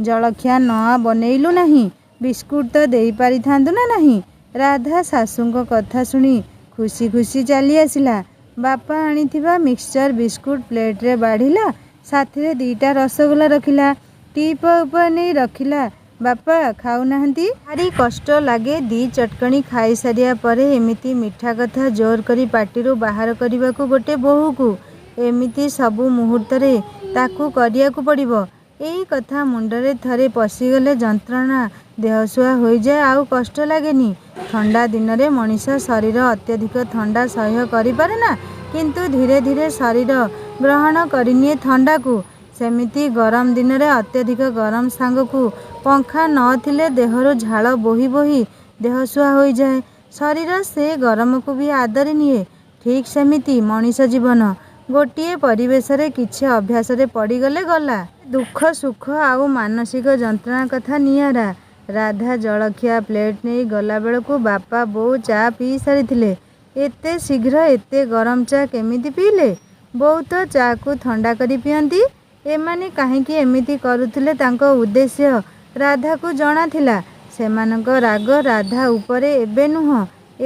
ଜଳଖିଆ ନ ବନେଇଲୁ ନାହିଁ? ବିସ୍କୁଟ୍ ତ ଦେଇ ପାରିଥାନ୍ତୁ ନା ନାହିଁ? ରାଧା ଶାଶୁଙ୍କ କଥା ଶୁଣି ଖୁସି ଖୁସି ଚାଲି ଆସିଲା। ବାପା ଆଣିଥିବା ମିକ୍ସଚର ବିସ୍କୁଟ୍ ପ୍ଲେଟ୍ରେ ବାଢ଼ିଲା। ସାଥିରେ 2ଟା ରସଗୋଲା ରଖିଲା। ଟିପ୍ ଉପରେ ନେଇ ରଖିଲା। ବାପା ଖାଉନାହାନ୍ତି? ଭାରି କଷ୍ଟ ଲାଗେ 2 ଚଟକଣି ଖାଇସାରିବା ପରେ ଏମିତି ମିଠା କଥା ଜୋର କରି ପାଟିରୁ ବାହାର କରିବାକୁ ଗୋଟେ ବୋହୂକୁ। ଏମିତି ସବୁ ମୁହୂର୍ତ୍ତରେ ତାକୁ କରିବାକୁ ପଡ଼ିବ। ଏଇ କଥା ମୁଣ୍ଡରେ ଥରେ ପଶିଗଲେ ଯନ୍ତ୍ରଣା ଦେହସୁହା ହୋଇଯାଏ, ଆଉ କଷ୍ଟ ଲାଗେନି। ଥଣ୍ଡା ଦିନରେ ମଣିଷ ଶରୀର ଅତ୍ୟଧିକ ଥଣ୍ଡା ସହ୍ୟ କରିପାରେ ନା, କିନ୍ତୁ ଧୀରେ ଧୀରେ ଶରୀର ଗ୍ରହଣ କରିନିଏ ଥଣ୍ଡାକୁ। ସେମିତି ଗରମ ଦିନରେ ଅତ୍ୟଧିକ ଗରମ ସାଙ୍ଗକୁ ପଙ୍ଖା ନଥିଲେ ଦେହରୁ ଝାଳ ବୋହି ବୋହି ଦେହସୁହା ହୋଇଯାଏ। ଶରୀର ସେ ଗରମକୁ ବି ଆଦରି ନିଏ। ଠିକ୍ ସେମିତି ମଣିଷ ଜୀବନ ଗୋଟିଏ ପରିବେଶରେ କିଛି ଅଭ୍ୟାସରେ ପଡ଼ିଗଲେ ଗଲା। ଦୁଃଖ ସୁଖ ଆଉ ମାନସିକ ଯନ୍ତ୍ରଣା କଥା ନିଆରା। ରାଧା ଜଳଖିଆ ପ୍ଲେଟ୍ ନେଇ ଗଲାବେଳକୁ ବାପା ବୋଉ ଚା ପିଇ ସାରିଥିଲେ। ଏତେ ଶୀଘ୍ର ଏତେ ଗରମ ଚା କେମିତି ପିଇଲେ? ବୋଉ ତ ଚାକୁ ଥଣ୍ଡା କରି ପିଅନ୍ତି। ଏମାନେ କାହିଁକି ଏମିତି କରୁଥିଲେ ତାଙ୍କ ଉଦ୍ଦେଶ୍ୟ ରାଧାକୁ ଜଣାଥିଲା। ସେମାନଙ୍କ ରାଗ ରାଧା ଉପରେ ଏବେ ନୁହଁ,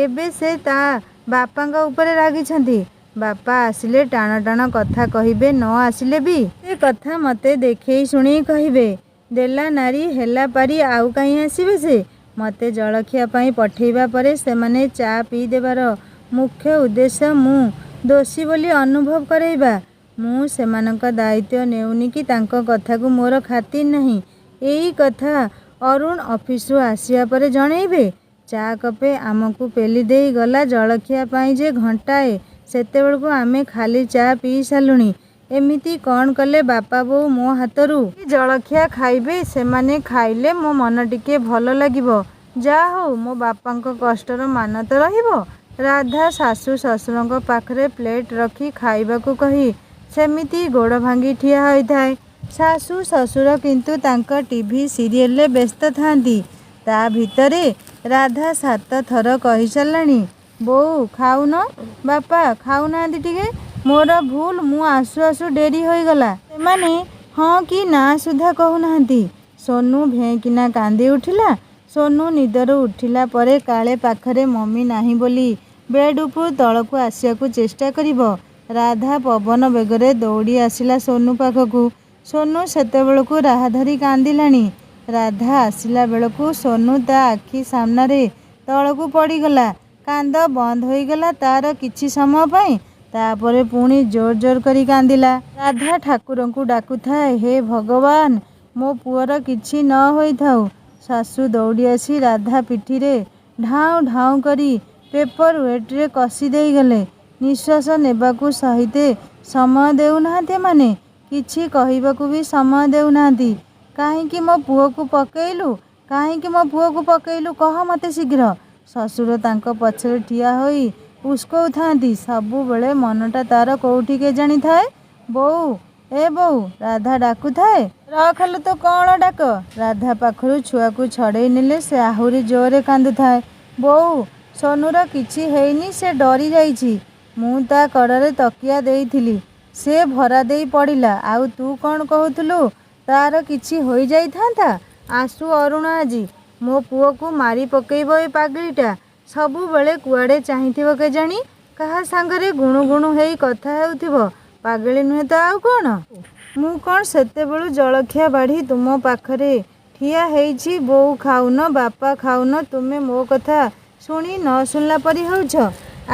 ଏବେ ସେ ତା ବାପାଙ୍କ ଉପରେ ରାଗିଛନ୍ତି। ବାପା ଆସିଲେ ଟାଣ ଟାଣ କଥା କହିବେ, ନ ଆସିଲେ ବି ସେ କଥା ମୋତେ ଦେଖେଇ ଶୁଣେଇ କହିବେ। ଦେଲା ନାରୀ ହେଲା ପାରି ଆଉ କାହିଁ ଆସିବେ ସେ? ମୋତେ ଜଳଖିଆ ପାଇଁ ପଠେଇବା ପରେ ସେମାନେ ଚା ପିଇ ଦେବାର ମୁଖ୍ୟ ଉଦ୍ଦେଶ୍ୟ ମୁଁ ଦୋଷୀ ବୋଲି ଅନୁଭବ କରାଇବା। ମୁଁ ସେମାନଙ୍କ ଦାୟିତ୍ୱ ନେଉନି କି ତାଙ୍କ କଥାକୁ ମୋର ଖାତିର ନାହିଁ। ଏଇ କଥା ଅରୁଣ ଅଫିସରୁ ଆସିବା ପରେ ଜଣେଇବେ। ଚା କପେ ଆମକୁ ପେଲି ଦେଇ ଗଲା ଜଳଖିଆ ପାଇଁ ଯେ ଘଣ୍ଟାଏ, ସେତେବେଳକୁ ଆମେ ଖାଲି ଚା ପିଇ ସାରିଲୁଣି। ଏମିତି କ'ଣ କଲେ ବାପା ବୋଉ ମୋ ହାତରୁ ଜଳଖିଆ ଖାଇବେ? ସେମାନେ ଖାଇଲେ ମୋ ମନ ଟିକେ ଭଲ ଲାଗିବ। ଯାହା ହଉ ମୋ ବାପାଙ୍କ କଷ୍ଟର ମାନ ତ ରହିବ। ରାଧା ଶାଶୁ ଶ୍ୱଶୁରଙ୍କ ପାଖରେ ପ୍ଲେଟ୍ ରଖି ଖାଇବାକୁ କହି ସେମିତି ଗୋଡ଼ ଭାଙ୍ଗି ଠିଆ ହୋଇଥାଏ। ଶାଶୁ ଶ୍ୱଶୁର କିନ୍ତୁ ତାଙ୍କ ଟିଭି ସିରିଏଲରେ ବ୍ୟସ୍ତ ଥାନ୍ତି। ତା ଭିତରେ ରାଧା 7 ଥର କହିସାରିଲାଣି, ବୋଉ ଖାଉନ, ବାପା ଖାଉନାହାନ୍ତି ଟିକେ, ମୋର ଭୁଲ, ମୁଁ ଆସୁ ଆସୁ ଡେରି ହୋଇଗଲା। ସେମାନେ ହଁ କି ନା ସୁଦ୍ଧା କହୁନାହାନ୍ତି। ସୋନୁ ଭେଁକିନା କାନ୍ଦି ଉଠିଲା। ସୋନୁ ନିଦରୁ ଉଠିଲା ପରେ କାଳେ ପାଖରେ ମମି ନାହିଁ ବୋଲି ବେଡ୍ ଉପରୁ ତଳକୁ ଆସିବାକୁ ଚେଷ୍ଟା କରିବ। ରାଧା ପବନ ବେଗରେ ଦୌଡ଼ି ଆସିଲା ସୋନୁ ପାଖକୁ। ସୋନୁ ସେତେବେଳକୁ ରାହା ଧରି କାନ୍ଦିଲାଣି। ରାଧା ଆସିଲା ବେଳକୁ ସୋନୁ ତା ଆଖି ସାମ୍ନାରେ ତଳକୁ ପଡ଼ିଗଲା। କାନ୍ଦ ବନ୍ଦ ହୋଇଗଲା ତାର କିଛି ସମୟ ପାଇଁ। ତାପରେ ପୁଣି ଜୋର ଜୋର କରି କାନ୍ଦିଲା। ରାଧା ଠାକୁରଙ୍କୁ ଡାକୁଥାଏ, ହେ ଭଗବାନ, ମୋ ପୁଅର କିଛି ନ ହୋଇଥାଉ। ଶାଶୁ ଦୌଡ଼ି ଆସି ରାଧା ପିଠିରେ ଢାଉଁ ଢାଉଁ କରି ପେପର ୱେଟ୍ରେ କଷି ଦେଇଗଲେ। ନିଶ୍ୱାସ ନେବାକୁ ସହିତେ ସମୟ ଦେଉନାହାନ୍ତି ଏମାନେ। କିଛି କହିବାକୁ ବି ସମୟ ଦେଉନାହାନ୍ତି। କାହିଁକି ମୋ ପୁଅକୁ ପକେଇଲୁ? କାହିଁକି ମୋ ପୁଅକୁ ପକେଇଲୁ କହ ମୋତେ ଶୀଘ୍ର। ଶ୍ୱଶୁର ତାଙ୍କ ପଛରେ ଠିଆ ହୋଇ ଉସ୍କଉଥାନ୍ତି। ସବୁବେଳେ ମନଟା ତାର କୋଉଠି କେଜାଣି ଥାଏ। ବୋଉ, ଏ ବୋଉ, ରାଧା ଡାକୁଥାଏ। ରଖଲୋ ତୋ କ'ଣ ଡାକ। ରାଧା ପାଖରୁ ଛୁଆକୁ ଛଡ଼େଇ ନେଲେ ସେ ଆହୁରି ଜୋରରେ କାନ୍ଦୁଥାଏ। ବୋଉ, ସୋନୁର କିଛି ହେଇନି, ସେ ଡରି ଯାଇଛି। ମୁଁ ତା କଡ଼ରେ ତକିଆ ଦେଇଥିଲି, ସେ ଭରା ଦେଇ ପଡ଼ିଲା। ଆଉ ତୁ କ'ଣ କହୁଥିଲୁ ତାର କିଛି ହୋଇଯାଇଥାନ୍ତା। ଆସୁ ଅରୁଣ ଆଜି, ମୋ ପୁଅକୁ ମାରି ପକେଇବ ଏ ପାଗଳିଟା। ସବୁବେଳେ କୁଆଡ଼େ ଚାହିଁଥିବ କେଜାଣି, କାହା ସାଙ୍ଗରେ ଗୁଣୁ ଗୁଣୁ ହେଇ କଥା ହେଉଥିବ। ପାଗଳି ନୁହେଁ ତ ଆଉ କ'ଣ? ମୁଁ କ'ଣ ସେତେବେଳୁ ଜଳଖିଆ ବାଢ଼ି ତୁମ ପାଖରେ ଠିଆ ହେଇଛି। ବୋଉ ଖାଉନ, ବାପା ଖାଉନ, ତୁମେ ମୋ କଥା ଶୁଣି ନ ଶୁଣିଲା ପରି ହେଉଛ।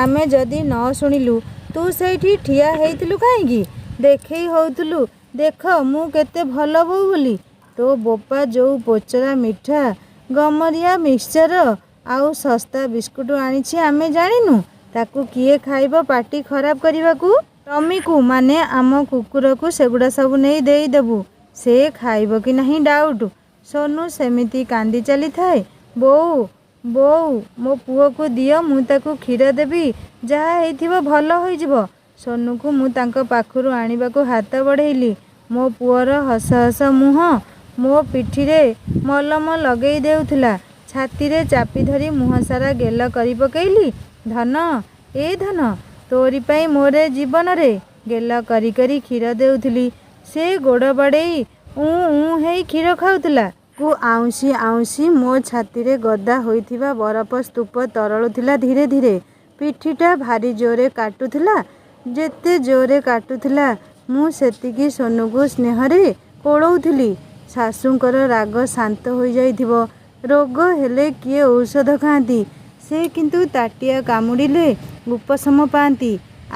ଆମେ ଯଦି ନ ଶୁଣିଲୁ ତୁ ସେଇଠି ଠିଆ ହେଇଥିଲୁ କାହିଁକି? ଦେଖେଇ ହଉଥିଲୁ, ଦେଖ ମୁଁ କେତେ ଭଲ ବୋଉ ବୋଲି। ତୋ ବୋପା ଯୋଉ ପୋଚରା ମିଠା ଗମରିଆ ମିକ୍ସଚର ଆଉ ଶସ୍ତା ବିସ୍କୁଟ ଆଣିଛି ଆମେ ଜାଣିନୁ? ତାକୁ କିଏ ଖାଇବ ପାଟି ଖରାପ କରିବାକୁ? ଟମିକୁ ମାନେ ଆମ କୁକୁରକୁ ସେଗୁଡ଼ା ସବୁ ନେଇ ଦେଇଦେବୁ। ସେ ଖାଇବ କି ନାହିଁ ଡାଉଟ୍। ସୋନୁ ସେମିତି କାନ୍ଦି ଚାଲିଥାଏ। ବୋଉ, ବୋଉ, ମୋ ପୁଅକୁ ଦିଅ, ମୁଁ ତାକୁ କ୍ଷୀର ଦେବି, ଯାହା ହେଇଥିବ ଭଲ ହୋଇଯିବ। ସୋନୁକୁ ମୁଁ ତାଙ୍କ ପାଖରୁ ଆଣିବାକୁ ହାତ ବଢ଼େଇଲି। ମୋ ପୁଅର ହସ ହସ ମୁହଁ ମୋ ପିଠିରେ ମଲମ ଲଗେଇ ଦେଉଥିଲା। ଛାତିରେ ଚାପି ଧରି ମୁହଁ ସାରା ଗେଲ କରି ପକେଇଲି। ଧନ, ଏ ଧନ, ତୋରି ପାଇଁ ମୋର ଜୀବନରେ ଗେଲ କରି କରି କ୍ଷୀର ଦେଉଥିଲି। ସେ ଗୋଡ଼ ବାଡ଼େଇ ଉଁ ହେଇ କ୍ଷୀର ଖାଉଥିଲା। କୁ ଆଉଁସି ଆଉଁସି ମୋ ଛାତିରେ ଗଦା ହୋଇଥିବା ବରଫ ସ୍ତୂପ ତରଳୁଥିଲା ଧୀରେ ଧୀରେ। ପିଠିଟା ଭାରି ଜୋରରେ କାଟୁଥିଲା। ଯେତେ ଜୋରରେ କାଟୁଥିଲା ମୁଁ ସେତିକି ସୋନୁକୁ ସ୍ନେହରେ କୋଳଉଥିଲି। ଶାଶୁଙ୍କର ରାଗ ଶାନ୍ତ ହୋଇଯାଇଥିବ। ରୋଗ ହେଲେ କିଏ ଔଷଧ ଖାଆନ୍ତି, ସେ କିନ୍ତୁ ତାଟିଆ କାମୁଡ଼ିଲେ ଉପଶମ ପାଆନ୍ତି।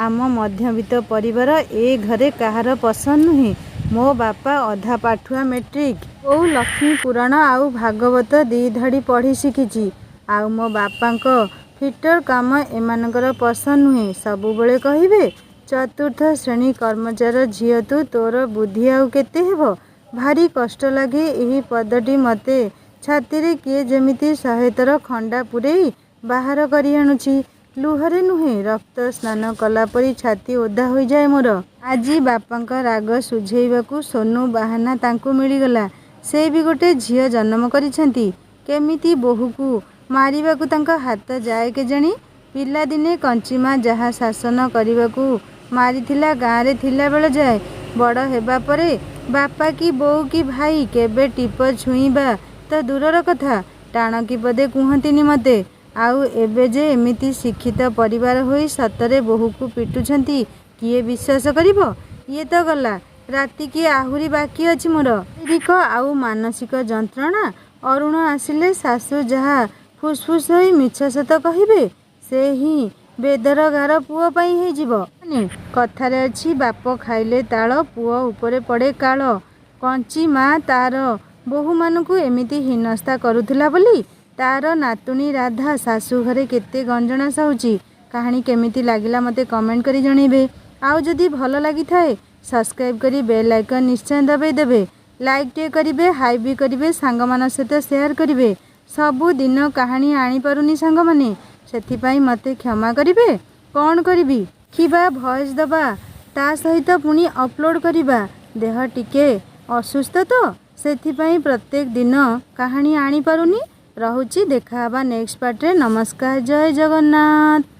ଆମ ମଧ୍ୟବିତ୍ତ ପରିବାର, ଏ ଘରେ କାହାର ପସନ୍ଦ ନୁହେଁ। ମୋ ବାପା ଅଧା ପାଠୁଆ ମେଟ୍ରିକ୍। ବୋଉ ଲକ୍ଷ୍ମୀ ପୁରାଣ ଆଉ ଭାଗବତ 2 ଧାଡ଼ି ପଢ଼ି ଶିଖିଛି। ଆଉ ମୋ ବାପାଙ୍କ ଫିଟର କାମ ଏମାନଙ୍କର ପସନ୍ଦ ନୁହେଁ। ସବୁବେଳେ କହିବେ चतुर्थ श्रेणी कर्मचारी झील तू तोर बुद्धि आउ केते हेबो। भारी कष्ट लगे यही पदटी मते छाती रे किए जेमिति सहेतर खंडा पुरेई बाहर करी आनुची। लुहरे नुहे रक्त स्नान कला परी छाती ओदा हो जाए मोर। आजी बापांका राग सुझेइबाकू सोनू बाहाना तांकू मिलिगला। से भी गोटे झील जन्म करिसेंती। केमिति बोहूकू मारिबाकू तांका हाथ जाए केजाणी। पिला दिने कंचीमा जहा शासन करिबाकू मारिथिला गाँ रे थिला बेल जाए बड़ हेबा परे बापा की बोऊ की भाई केबे टीप छुईबा तो दूरर कथा टाण की पदे कुहंतिनी मते। आउ एबे जे एमिति शिक्षित परिवार होई सतरे बोहूकू पिटुछंती किए विश्वास करिबो। ये तो गला राति की आहुरी बाकी अछि मोर। शारीरिक आउ मानसिक जंत्रणा अरुण आसिले सासू जहा फुसफुस होई मिछ सत कहिबे से ही बेदर गार पुओ पाई हे जीवो। कथारे अछि बाप खाइले ताळ पुओ उपरे पड़े काळ। कंची माँ तार बोहू मानकू एमिति हिनस्ता करुथुला बोली तार नातुणी राधा सासू घरे केते गंजणा साहुची। कहानी केमिति लागिला मते कमेंट करी जणैबे। आउ जदि भल लागि थाए सब्सक्राइब करी बेल आइकन निश्चय दबाई देबे। लाइक टे करिवे हाई भी करिवे सांगमान सहित शेयर करिवे। सबु दिन कहानी आनी पारुनी सांगमाने सेथिपाई मते क्षमा करिवे। कौन करिबी खिबा भॉइस दबा ता सहित पुणी अपलोड करिबा। देह टिके असुस्थ तो सेथिपाई प्रत्येक दिन कहानी आनी पारुनी रहुची। देखा हबा नेक्स्ट पार्ट रे। नमस्कार जय जगन्नाथ।